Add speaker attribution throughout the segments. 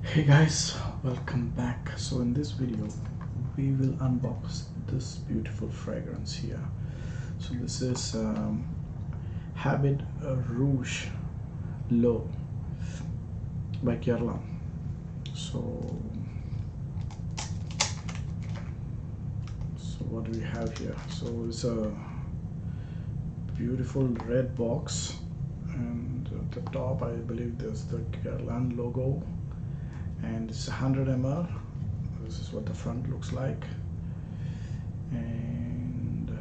Speaker 1: Hey guys, welcome back. So in this video we will unbox this beautiful fragrance here. So this is Habit Rouge Low by Guerlain. So what do we have here? So it's a beautiful red box, and at the top I believe there's the Guerlain logo, and it's 100 ml. This is what the front looks like, and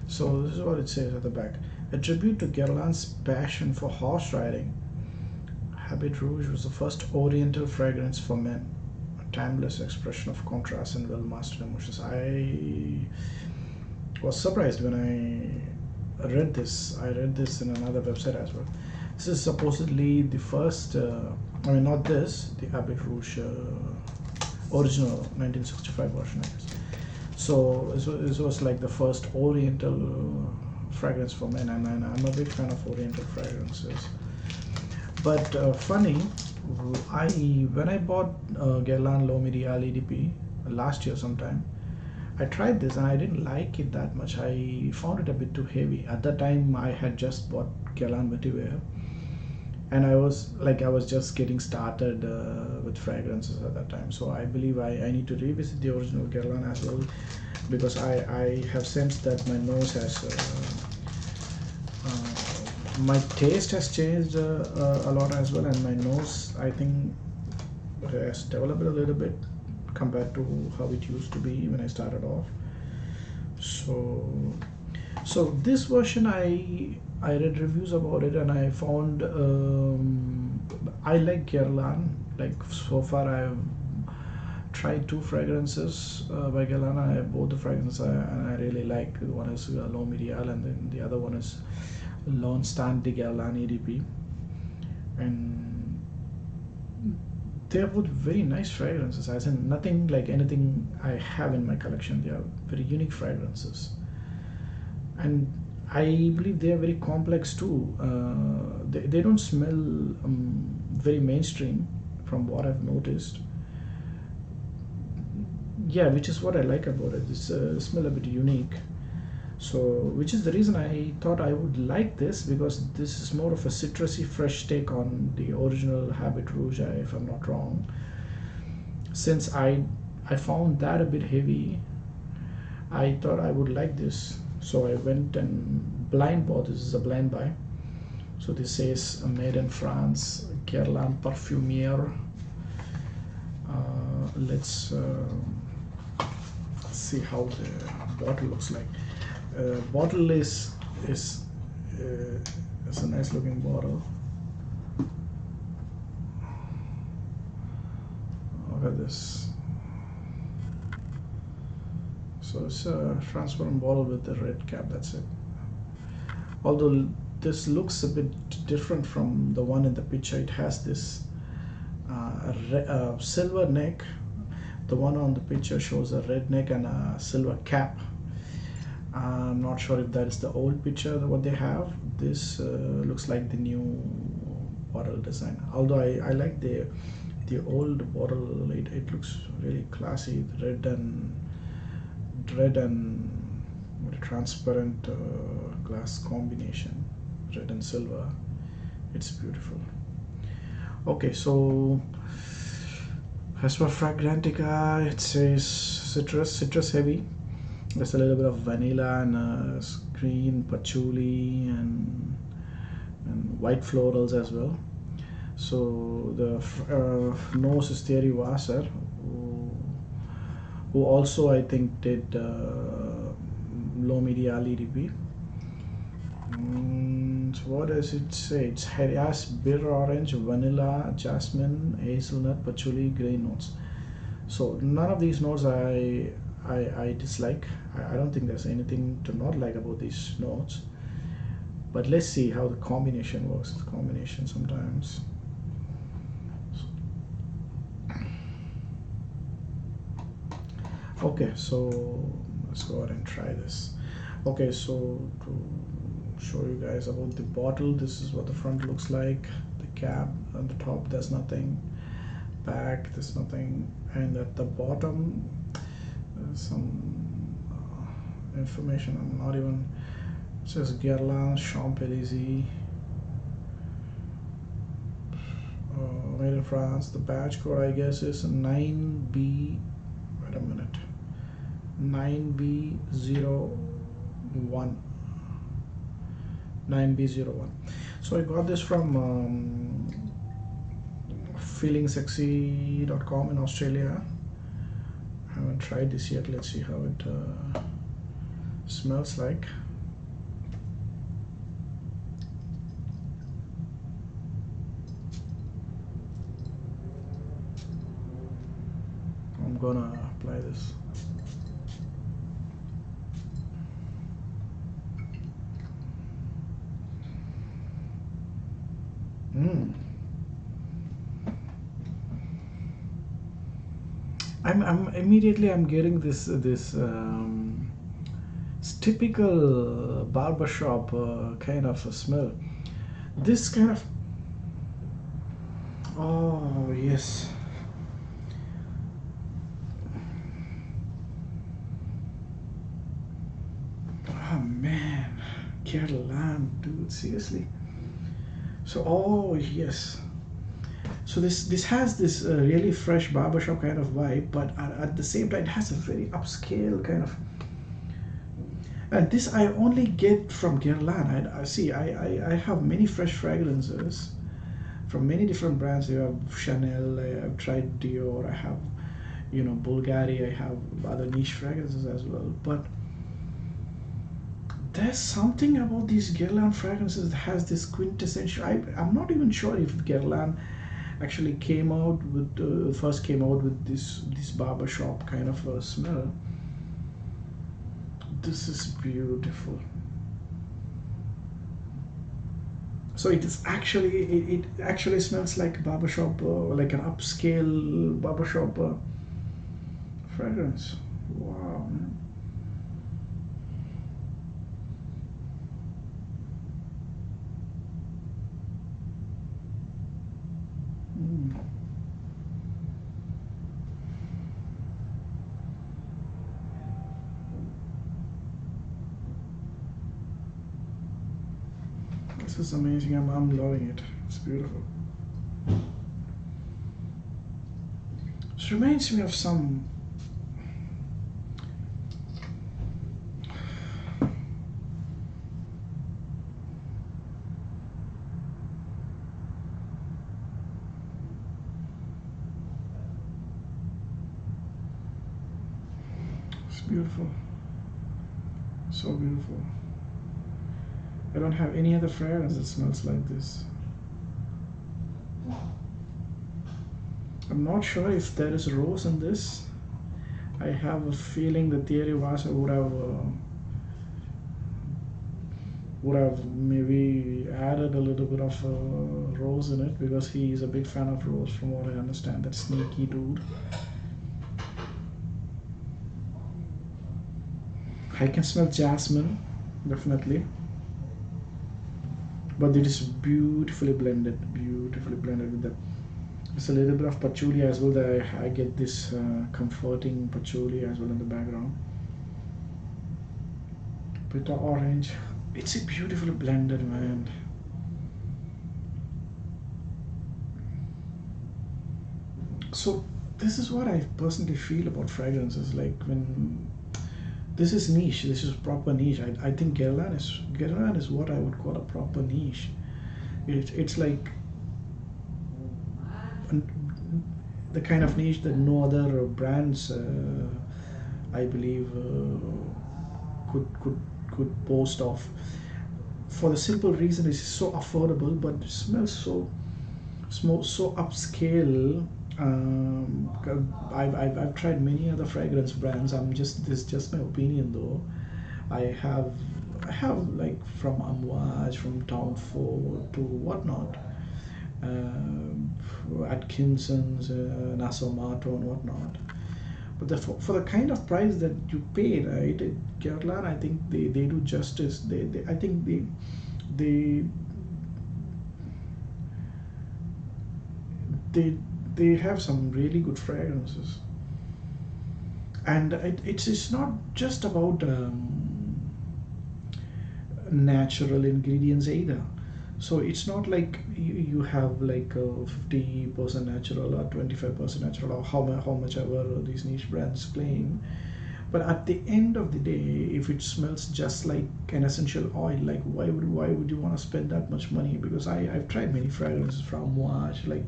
Speaker 1: so this is what it says at the back. A tribute to Guerlain's passion for horse riding, Habit Rouge was the first Oriental fragrance for men, a timeless expression of contrast and well-mastered emotions. I was surprised when I read this. I read this in another website as well. This is supposedly the first, I mean, not this, the Habit Rouge original 1965 version, I guess. So this was like the first Oriental fragrance for men, and I'm a big fan of Oriental fragrances. But funny, when I bought Guerlain L'Eau Medial EDP last year sometime, I tried this and I didn't like it that much. I found it a bit too heavy. At that time, I had just bought Guerlain Vetiver, and I was just getting started with fragrances at that time. So I believe I need to revisit the original Guerlain as well, because I have sensed that my nose has my taste has changed a lot as well, and my nose, I think, has developed a little bit compared to how it used to be when I started off. So this version, I read reviews about it, and I found I like Guerlain. Like, so far I've tried two fragrances by Guerlain. Both the fragrances and I really like. One is L'Eau Medial, and then the other one is L'Instant de Guerlain EDP, and they're both very nice fragrances. As in, nothing like anything I have in my collection. They are very unique fragrances, and I believe they are very complex too. They don't smell very mainstream from what I've noticed. Yeah, which is what I like about it. It's smell a bit unique. So, which is the reason I thought I would like this, because this is more of a citrusy, fresh take on the original Habit Rouge, if I'm not wrong. Since I found that a bit heavy, I thought I would like this. So I went and blind bought. This is a blind buy. So this says made in France, Guerlain Parfumier. Let's see how the bottle looks like. Bottle is it's a nice looking bottle. Look at this. So it's a transparent bottle with a red cap. That's it. Although this looks a bit different from the one in the picture. It has this silver neck. The one on the picture shows a red neck and a silver cap. I'm not sure if that is the old picture what they have. This looks like the new bottle design. Although I like the old bottle. It looks really classy. Red and with a transparent glass combination, red and silver. It's beautiful. Okay, so as for Fragrantica, it says citrus heavy. There's a little bit of vanilla and green patchouli and white florals as well. So the nose is Thierry Wasser, who also I think did L'Eau Medial EDP. So what does it say? It has bitter orange, vanilla, jasmine, hazelnut, patchouli, grain notes. So none of these notes I dislike. I don't think there's anything to not like about these notes. But let's see how the combination works. The combination sometimes. Okay, so let's go ahead and try this. Okay, so to show you guys about the bottle. This is what the front looks like. The cap on the top, there's nothing. Back, there's nothing. And at the bottom, there's some information. I'm not even. It says Guerlain Champs-Élysées, made in France. The badge code, I guess, is 9B. Wait a minute. 9B01. 9B01. So I got this from feelingsexy.com in Australia. I haven't tried this yet. Let's see how it smells like. I'm gonna apply this. I'm immediately I'm getting this typical barbershop kind of a smell. This kind of, oh yes. Oh man, Guerlain, dude, seriously. So, oh yes. So this has this really fresh barbershop kind of vibe, but at the same time it has a very upscale kind of. And this I only get from Guerlain. I have many fresh fragrances from many different brands. You have Chanel, I've tried Dior, I have, Bulgari, I have other niche fragrances as well. But there's something about these Guerlain fragrances that has this quintessential. I'm not even sure if Guerlain actually first came out with this barbershop kind of a smell. This is beautiful. So it actually smells like barbershop, like an upscale barbershop fragrance. Wow. This is amazing. I'm loving it. It's beautiful. It reminds me of some. It's beautiful. So beautiful. I don't have any other fragrance that smells like this. I'm not sure if there is rose in this. I have a feeling that Thierry Vasa would have maybe added a little bit of rose in it, because he is a big fan of rose, from what I understand. That sneaky dude. I can smell jasmine, definitely. But it is beautifully blended with that. There's a little bit of patchouli as well. That I get this comforting patchouli as well in the background. Bitter orange. It's a beautifully blended, man. So this is what I personally feel about fragrances. Like, when this is niche, this is proper niche. I think Guerlain is what I would call a proper niche. It's like the kind of niche that no other brands, I believe, could boast of. For the simple reason, it's so affordable, but it smells so upscale. I've tried many other fragrance brands. This is just my opinion though. I have like from Amouage, from Tom Ford to whatnot, Atkinson's, Nasomato and whatnot. But for the kind of price that you pay, right, Guerlain, I think they do justice. I think they they they have some really good fragrances, and it's not just about natural ingredients either. So it's not like you have like 50% natural or 25% natural, or how much ever these niche brands claim. But at the end of the day, if it smells just like an essential oil, like why would you want to spend that much money? Because I've tried many fragrances from Rouge, like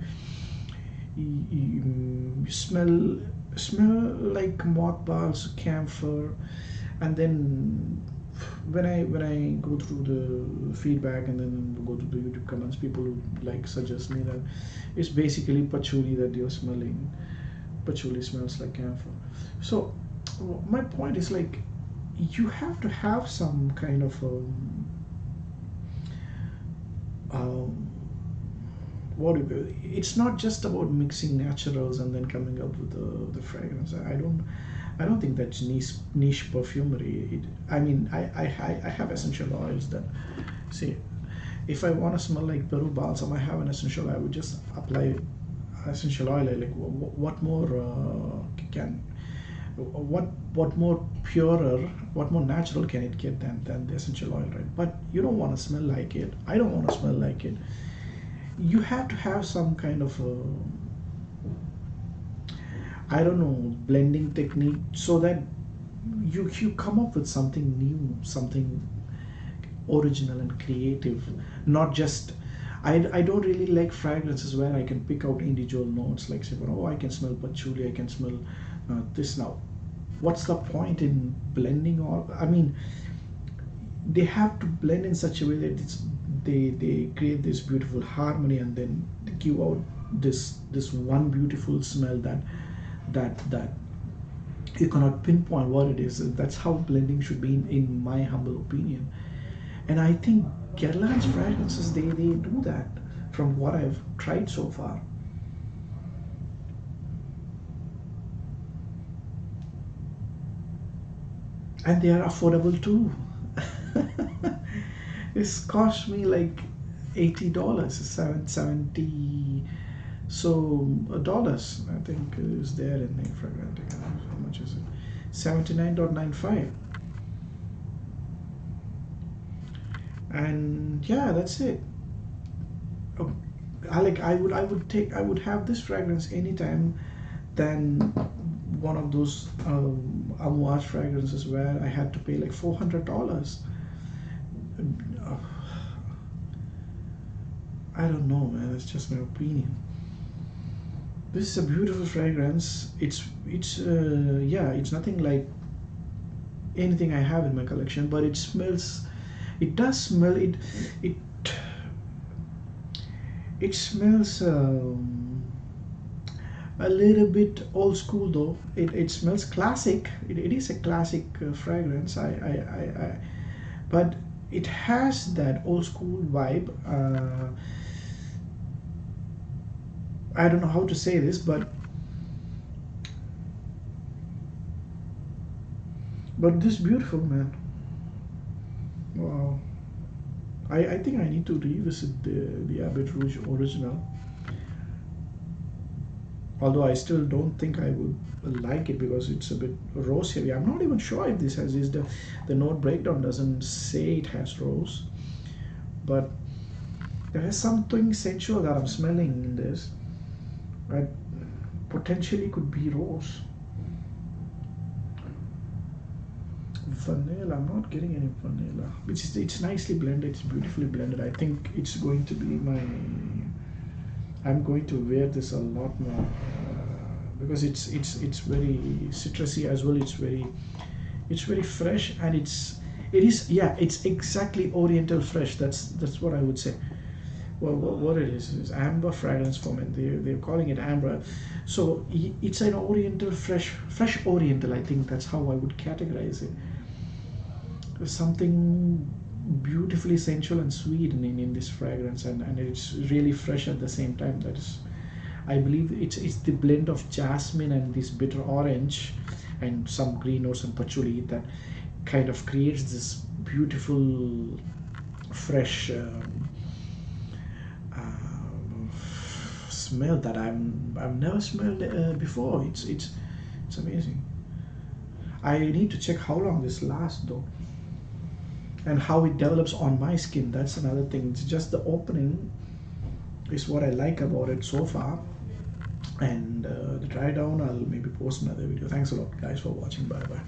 Speaker 1: you smell like mothballs, camphor, and then when I go through the feedback and then go to the YouTube comments, people who like suggest me that it's basically patchouli that you're smelling. Patchouli smells like camphor. So my point is like you have to have some kind of um, it's not just about mixing naturals and then coming up with the fragrance. I don't think that's niche perfumery. I mean, I have essential oils that, see, if I want to smell like Peru balsam, I have an essential. I would just apply essential oil. Like what more can what more purer, what more natural can it get than the essential oil, right? But you don't want to smell like it. I don't want to smell like it. You have to have some kind of I don't know, blending technique so that you come up with something new, something original and creative, not just. I don't really like fragrances where I can pick out individual notes, like say, oh, I can smell patchouli, I can smell this now. What's the point in blending all? I mean, they have to blend in such a way that they create this beautiful harmony and then give out this one beautiful smell that you cannot pinpoint what it is. That's how blending should be in my humble opinion. And I think Guerlain's fragrances they do that from what I've tried so far. And they are affordable too. It's cost me like $80, 70 so dollars. I think is there in the fragrance. How much is it? 79.95. And yeah, that's it. Oh, I would have this fragrance anytime than one of those Amouage fragrances where I had to pay like $400. I don't know, man. It's just my opinion. This is a beautiful fragrance. It's nothing like anything I have in my collection, but it smells. It does smell. It it smells a little bit old school though. It smells classic. It is a classic fragrance. But it has that old school vibe. I don't know how to say this, but this beautiful, man. Wow. I think I need to revisit the Abbey Rouge original. Although I still don't think I would like it because it's a bit rose heavy. I'm not even sure if this has the note breakdown doesn't say it has rose, but there is something sensual that I'm smelling in this. Right? Potentially could be rose. Vanilla, I'm not getting any vanilla. It's nicely blended, it's beautifully blended. I think it's going to be I'm going to wear this a lot more because it's very citrusy as well. It's very fresh, and it's exactly Oriental fresh. That's what I would say. Well, what it is amber fragrance for men. They're calling it amber. So it's an Oriental fresh Oriental. I think that's how I would categorize it. There's something beautifully sensual and sweet in this fragrance, and it's really fresh at the same time. That is, I believe it's the blend of jasmine and this bitter orange and some green or some patchouli that kind of creates this beautiful fresh smell that I've never smelled before. It's amazing. I need to check how long this lasts though, and how it develops on my skin. That's another thing. It's just the opening is what I like about it so far. And the dry down, I'll maybe post another video. Thanks a lot, guys, for watching. Bye bye.